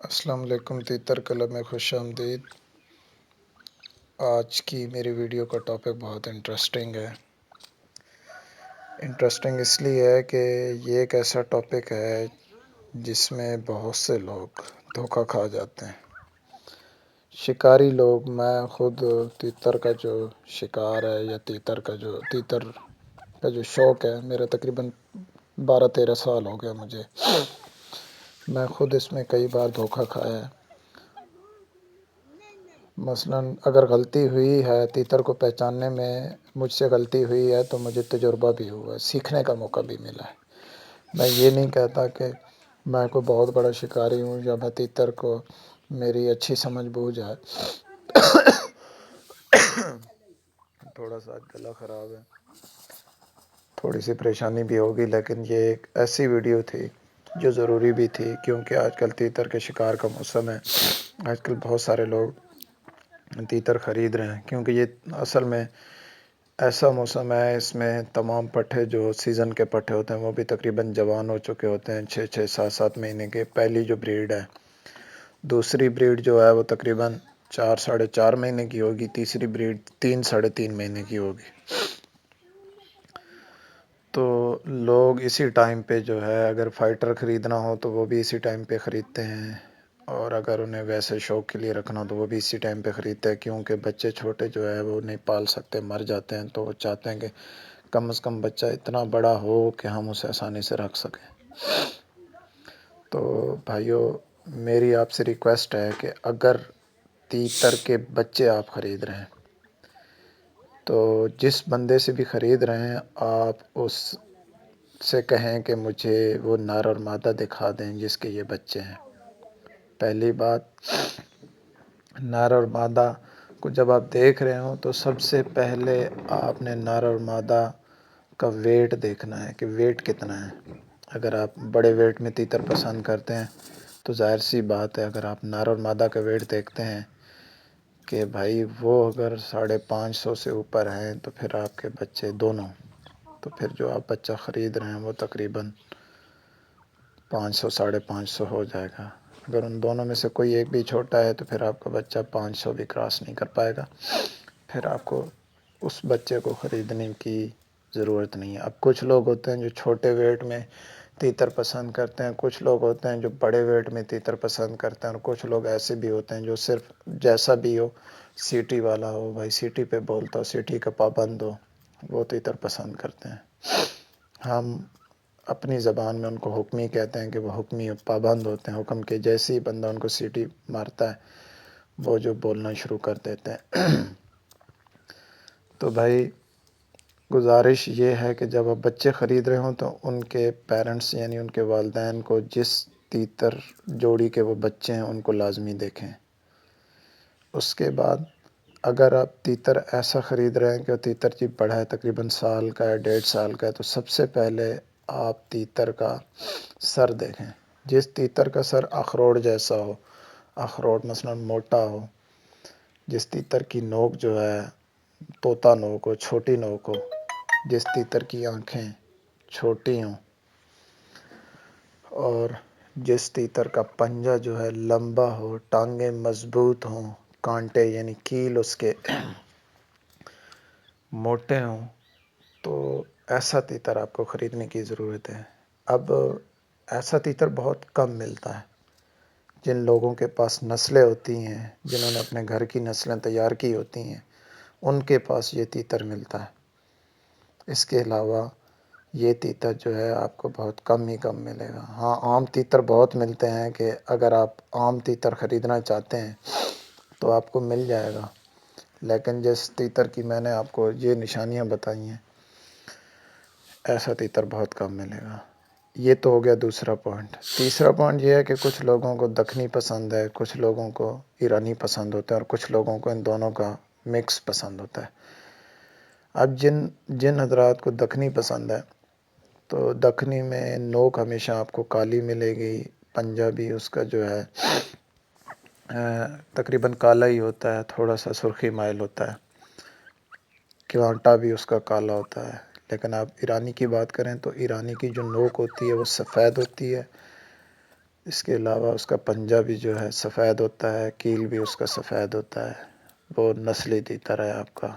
السلام علیکم، تیتر کلب میں خوش آمدید۔ آج کی میری ویڈیو کا ٹاپک بہت انٹرسٹنگ اس لیے ہے کہ یہ ایک ایسا ٹاپک ہے جس میں بہت سے لوگ دھوکہ کھا جاتے ہیں۔ شکاری لوگ، میں خود تیتر کا جو شکار ہے یا تیتر کا جو شوق ہے، میرا تقریباً 12-13 سال ہو گیا مجھے۔ میں خود اس میں کئی بار دھوکہ کھایا ہے۔ مثلاً اگر غلطی ہوئی ہے تیتر کو پہچاننے میں، مجھ سے غلطی ہوئی ہے تو مجھے تجربہ بھی ہوا ہے، سیکھنے کا موقع بھی ملا ہے۔ میں یہ نہیں کہتا کہ میں کوئی بہت بڑا شکاری ہوں یا میں تیتر کو میری اچھی سمجھ بوجھ ہے۔ تھوڑا سا گلا خراب ہے، تھوڑی سی پریشانی بھی ہوگی، لیکن یہ ایک ایسی ویڈیو تھی جو ضروری بھی تھی، کیونکہ آج کل تیتر کے شکار کا موسم ہے۔ آج کل بہت سارے لوگ تیتر خرید رہے ہیں، کیونکہ یہ اصل میں ایسا موسم ہے، اس میں تمام پٹھے جو سیزن کے پٹھے ہوتے ہیں وہ بھی تقریباً جوان ہو چکے ہوتے ہیں، 6-6، 7-7 مہینے کے۔ پہلی جو بریڈ ہے، دوسری بریڈ جو ہے وہ تقریباً 4-4.5 مہینے کی ہوگی، تیسری بریڈ 3-3.5 مہینے کی ہوگی۔ تو لوگ اسی ٹائم پہ جو ہے، اگر فائٹر خریدنا ہو تو وہ بھی اسی ٹائم پہ خریدتے ہیں، اور اگر انہیں ویسے شوق کے لیے رکھنا تو وہ بھی اسی ٹائم پہ خریدتے ہیں، کیونکہ بچے چھوٹے جو ہے وہ نہیں پال سکتے، مر جاتے ہیں، تو وہ چاہتے ہیں کہ کم از کم بچہ اتنا بڑا ہو کہ ہم اسے آسانی سے رکھ سکیں۔ تو بھائیو، میری آپ سے ریکویسٹ ہے کہ اگر تیتر کے بچے آپ خرید رہے ہیں تو جس بندے سے بھی خرید رہے ہیں، آپ اس سے کہیں کہ مجھے وہ نر اور مادہ دکھا دیں جس کے یہ بچے ہیں۔ پہلی بات، نر اور مادہ کو جب آپ دیکھ رہے ہوں تو سب سے پہلے آپ نے نر اور مادہ کا ویٹ دیکھنا ہے کہ ویٹ کتنا ہے۔ اگر آپ بڑے ویٹ میں تیتر پسند کرتے ہیں تو ظاہر سی بات ہے، اگر آپ نر اور مادہ کا ویٹ دیکھتے ہیں کہ بھائی وہ اگر 550 سے اوپر ہیں تو پھر آپ کے بچے دونوں، تو پھر جو آپ بچہ خرید رہے ہیں وہ تقریباً 500-550 ہو جائے گا۔ اگر ان دونوں میں سے کوئی ایک بھی چھوٹا ہے تو پھر آپ کا بچہ 500 بھی کراس نہیں کر پائے گا، پھر آپ کو اس بچے کو خریدنے کی ضرورت نہیں ہے۔ اب کچھ لوگ ہوتے ہیں جو چھوٹے ویٹ میں تیتر پسند کرتے ہیں، کچھ لوگ ہوتے ہیں جو بڑے ویٹ میں تیتر پسند کرتے ہیں، اور کچھ لوگ ایسے بھی ہوتے ہیں جو صرف جیسا بھی ہو، سیٹی والا ہو، بھائی سیٹی پہ بولتا ہو، سیٹی کا پابند ہو، وہ تیتر پسند کرتے ہیں۔ ہم اپنی زبان میں ان کو حکمی کہتے ہیں کہ وہ حکمی پابند ہوتے ہیں، حکم کے جیسے ہی بندہ ان کو سیٹی مارتا ہے وہ جو بولنا شروع کر دیتے ہیں۔ تو بھائی گزارش یہ ہے کہ جب آپ بچے خرید رہے ہوں تو ان کے پیرنٹس یعنی ان کے والدین کو جس تیتر جوڑی کے وہ بچے ہیں ان کو لازمی دیکھیں۔ اس کے بعد اگر آپ تیتر ایسا خرید رہے ہیں کہ وہ تیتر جی بڑا ہے، تقریباً سال کا ہے، 1.5 سال کا ہے، تو سب سے پہلے آپ تیتر کا سر دیکھیں۔ جس تیتر کا سر اخروٹ جیسا ہو، اخروٹ مثلاً موٹا ہو، جس تیتر کی نوک جو ہے طوطا نوک ہو، چھوٹی نوک ہو، جس تیتر کی آنکھیں چھوٹی ہوں، اور جس تیتر کا پنجہ جو ہے لمبا ہو، ٹانگیں مضبوط ہوں، کانٹے یعنی کیل اس کے موٹے ہوں، تو ایسا تیتر آپ کو خریدنے کی ضرورت ہے۔ اب ایسا تیتر بہت کم ملتا ہے۔ جن لوگوں کے پاس نسلیں ہوتی ہیں، جنہوں نے اپنے گھر کی نسلیں تیار کی ہوتی ہیں، ان کے پاس یہ تیتر ملتا ہے۔ اس کے علاوہ یہ تیتر جو ہے آپ کو بہت کم ہی کم ملے گا۔ ہاں، عام تیتر بہت ملتے ہیں کہ اگر آپ عام تیتر خریدنا چاہتے ہیں تو آپ کو مل جائے گا، لیکن جس تیتر کی میں نے آپ کو یہ نشانیاں بتائی ہیں، ایسا تیتر بہت کم ملے گا۔ یہ تو ہو گیا دوسرا پوائنٹ۔ تیسرا پوائنٹ یہ ہے کہ کچھ لوگوں کو دکنی پسند ہے، کچھ لوگوں کو ایرانی پسند ہوتا ہے، اور کچھ لوگوں کو ان دونوں کا مکس پسند ہوتا ہے۔ اب جن حضرات کو دکنی پسند ہے تو دکنی میں نوک ہمیشہ آپ کو کالی ملے گی، پنجہ بھی اس کا جو ہے تقریباً کالا ہی ہوتا ہے، تھوڑا سا سرخی مائل ہوتا ہے، کانٹا بھی اس کا کالا ہوتا ہے۔ لیکن آپ ایرانی کی بات کریں تو ایرانی کی جو نوک ہوتی ہے وہ سفید ہوتی ہے، اس کے علاوہ اس کا پنجہ بھی جو ہے سفید ہوتا ہے، کیل بھی اس کا سفید ہوتا ہے، وہ نسلی تیتر ہے آپ کا۔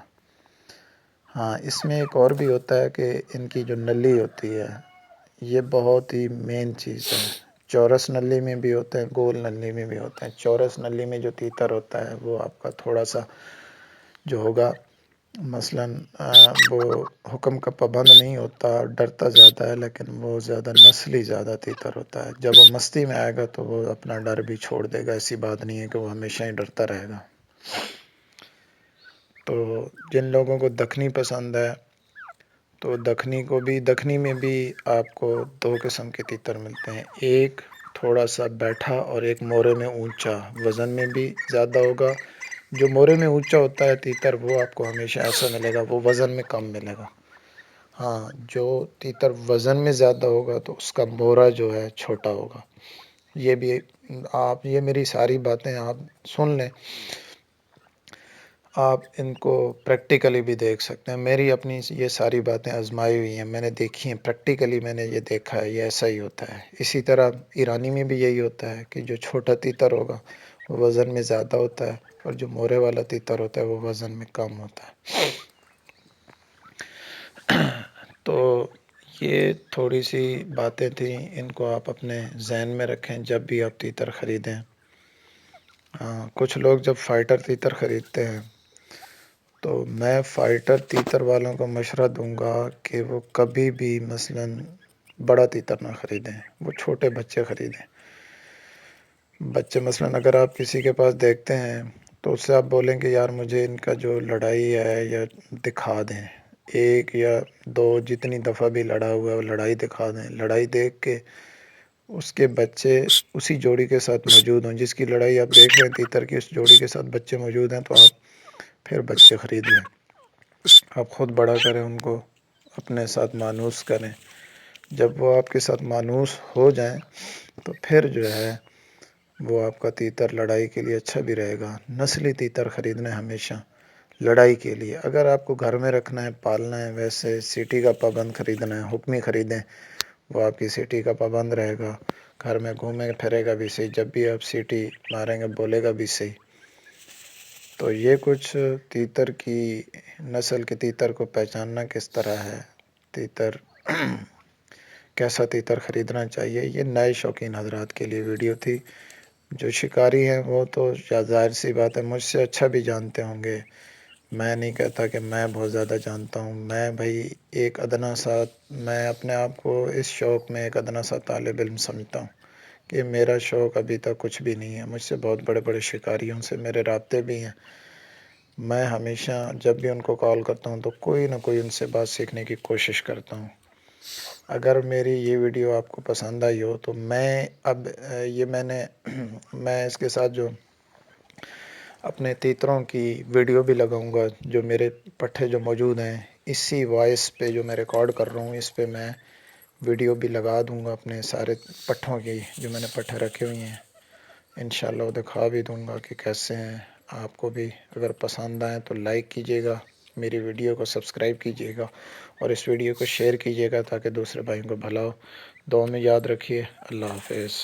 ہاں، اس میں ایک اور بھی ہوتا ہے کہ ان کی جو نلی ہوتی ہے یہ بہت ہی مین چیز ہے۔ چورس نلی میں بھی ہوتے ہیں، گول نلی میں بھی ہوتے ہیں۔ چورس نلی میں جو تیتر ہوتا ہے وہ آپ کا تھوڑا سا جو ہوگا مثلاً وہ حکم کا پابند نہیں ہوتا، ڈرتا زیادہ ہے، لیکن وہ زیادہ نسلی زیادہ تیتر ہوتا ہے۔ جب وہ مستی میں آئے گا تو وہ اپنا ڈر بھی چھوڑ دے گا، ایسی بات نہیں ہے کہ وہ ہمیشہ ہی ڈرتا رہے گا۔ تو جن لوگوں کو دکنی پسند ہے تو دکنی میں بھی آپ کو دو قسم کے تیتر ملتے ہیں، ایک تھوڑا سا بیٹھا اور ایک مورے میں اونچا، وزن میں بھی زیادہ ہوگا۔ جو مورے میں اونچا ہوتا ہے تیتر وہ آپ کو ہمیشہ ایسا ملے گا، وہ وزن میں کم ملے گا۔ ہاں، جو تیتر وزن میں زیادہ ہوگا تو اس کا مورا جو ہے چھوٹا ہوگا۔ یہ بھی آپ یہ میری ساری باتیں آپ سن لیں، آپ ان کو پریکٹیکلی بھی دیکھ سکتے ہیں۔ میری اپنی یہ ساری باتیں آزمائی ہوئی ہیں، میں نے دیکھی ہیں پریکٹیکلی، میں نے یہ دیکھا ہے، یہ ایسا ہی ہوتا ہے۔ اسی طرح ایرانی میں بھی یہی ہوتا ہے کہ جو چھوٹا تیتر ہوگا وہ وزن میں زیادہ ہوتا ہے، اور جو مورے والا تیتر ہوتا ہے وہ وزن میں کم ہوتا ہے۔ تو یہ تھوڑی سی باتیں تھیں، ان کو آپ اپنے ذہن میں رکھیں جب بھی آپ تیتر خریدیں۔ کچھ لوگ جب فائٹر تیتر خریدتے ہیں تو میں فائٹر تیتر والوں کو مشورہ دوں گا کہ وہ کبھی بھی مثلاً بڑا تیتر نہ خریدیں، وہ چھوٹے بچے خریدیں۔ بچے مثلاً اگر آپ کسی کے پاس دیکھتے ہیں تو اس سے آپ بولیں کہ یار مجھے ان کا جو لڑائی ہے یا دکھا دیں، ایک یا دو جتنی دفعہ بھی لڑا ہوا ہے وہ لڑائی دکھا دیں۔ لڑائی دیکھ کے اس کے بچے اسی جوڑی کے ساتھ موجود ہوں، جس کی لڑائی آپ دیکھ رہے ہیں تیتر کی، اس جوڑی کے ساتھ بچے موجود ہیں، تو آپ پھر بچے خرید لیں۔ آپ خود بڑا کریں، ان کو اپنے ساتھ مانوس کریں۔ جب وہ آپ کے ساتھ مانوس ہو جائیں تو پھر جو ہے وہ آپ کا تیتر لڑائی کے لیے اچھا بھی رہے گا۔ نسلی تیتر خریدنا ہے ہمیشہ لڑائی کے لیے۔ اگر آپ کو گھر میں رکھنا ہے، پالنا ہے، ویسے سٹی کا پابند خریدنا ہے، حکمی خریدیں، وہ آپ کی سٹی کا پابند رہے گا، گھر میں گھومے پھرے گا بھی صحیح، جب بھی آپ سیٹی ماریں گے بولے گا بھی صحیح۔ تو یہ کچھ تیتر کی نسل کے تیتر کو پہچاننا کس طرح ہے، تیتر کیسا تیتر خریدنا چاہیے، یہ نئے شوقین حضرات کے لیے ویڈیو تھی۔ جو شکاری ہیں وہ تو ظاہر سی بات ہے مجھ سے اچھا بھی جانتے ہوں گے، میں نہیں کہتا کہ میں بہت زیادہ جانتا ہوں۔ میں بھائی ایک ادنا سا، میں اپنے آپ کو اس شوق میں ایک ادنا سا طالب علم سمجھتا ہوں کہ میرا شوق ابھی تک کچھ بھی نہیں ہے۔ مجھ سے بہت بڑے بڑے شکاریوں سے میرے رابطے بھی ہیں۔ میں ہمیشہ جب بھی ان کو کال کرتا ہوں تو کوئی نہ کوئی ان سے بات سیکھنے کی کوشش کرتا ہوں۔ اگر میری یہ ویڈیو آپ کو پسند آئی ہو تو میں اس کے ساتھ جو اپنے تیتروں کی ویڈیو بھی لگاؤں گا، جو میرے پٹھے جو موجود ہیں، اسی وائس پہ جو میں ریکارڈ کر رہا ہوں اس پہ میں ویڈیو بھی لگا دوں گا اپنے سارے پٹھوں کی، جو میں نے پٹھے رکھے ہوئے ہیں۔ انشاءاللہ وہ دکھا بھی دوں گا کہ کیسے ہیں۔ آپ کو بھی اگر پسند آئیں تو لائک کیجیے گا، میری ویڈیو کو سبسکرائب کیجیے گا، اور اس ویڈیو کو شیئر کیجیے گا تاکہ دوسرے بھائیوں کو بھلا ہو۔ دعا میں یاد رکھیے۔ اللہ حافظ۔